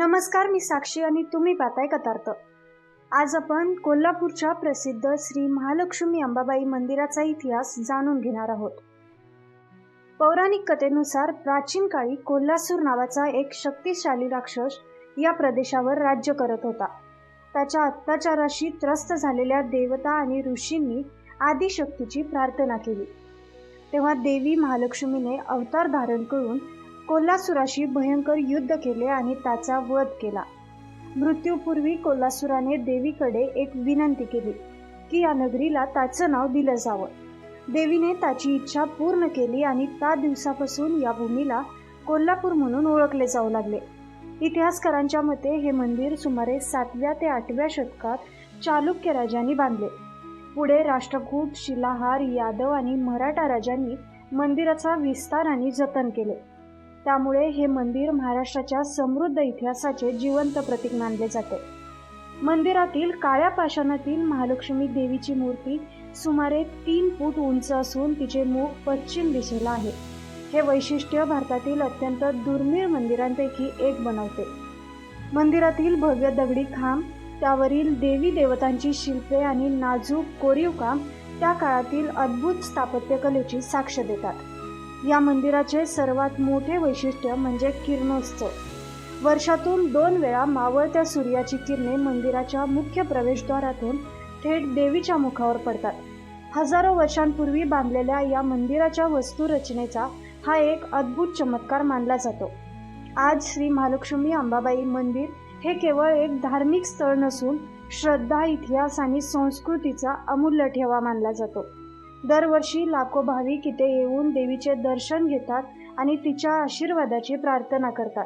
नमस्कार, मी साक्षी आणि तुम्ही पाहताय कथार्थ। आज आपण कोल्हापूरच्या प्रसिद्ध श्री महालक्ष्मी अंबाबाई मंदिराचा इतिहास जाणून घेणार आहोत। पौराणिक कथेनुसार प्राचीन काळी कोल्हासूर नावाचा एक शक्तिशाली राक्षस या प्रदेशावर राज्य करत होता। त्याच्या अत्याचाराशी त्रस्त झालेल्या देवता आणि ऋषींनी आदिशक्तीची प्रार्थना केली। तेव्हा देवी महालक्ष्मीने अवतार धारण करून कोल्हासुराशी भयंकर युद्ध केले आणि त्याचा वध केला। मृत्यूपूर्वी कोल्हासुराने देवीकडे एक विनंती केली की या नगरीला त्याचं नाव दिलं जावं। देवीने त्याची इच्छा पूर्ण केली आणि त्या दिवसापासून या भूमीला कोल्हापूर म्हणून ओळखले जाऊ लागले। इतिहासकारांच्या मते हे मंदिर सुमारे 7व्या ते 8व्या शतकात चालुक्य राजांनी बांधले। पुढे राष्ट्रकूट, शिलाहार, यादव आणि मराठा राजांनी मंदिराचा विस्तार आणि जतन केले। त्यामुळे हे मंदिर महाराष्ट्राच्या समृद्ध इतिहासाचे जिवंत प्रतीक मानले जाते। मंदिरातील काळ्या पाषाणातील महालक्ष्मी देवीची मूर्ती सुमारे 3 फूट उंच असून तिचे मुख पश्चिम दिशेला आहे। हे वैशिष्ट्य भारतातील अत्यंत दुर्मिळ मंदिरांपैकी एक बनवते। मंदिरातील भव्य दगडी खांब, त्यावरील देवी देवतांची शिल्पे आणि नाजूक कोरीव काम त्या काळातील अद्भुत स्थापत्यकलेची साक्ष देतात। या मंदिराचे सर्वात मोठे वैशिष्ट्य म्हणजे किरणोत्सव। वर्षातून 2 वेळा मावळत्या सूर्याची किरणे मंदिराच्या मुख्य प्रवेशद्वारातून थेट देवीच्या मुखावर पडतात। हजारो वर्षांपूर्वी बांधलेल्या या मंदिराच्या वास्तुरचनेचा हा एक अद्भुत चमत्कार मानला जातो। आज श्री महालक्ष्मी अंबाबाई मंदिर हे केवळ एक धार्मिक स्थळ नसून श्रद्धा, इतिहास आणि संस्कृतीचा अमूल्य ठेवा मानला जातो। दरवर्षी लाखो भाविक इथे येऊन देवीचे दर्शन घेतात आणि तिच्या आशीर्वादाची प्रार्थना करतात।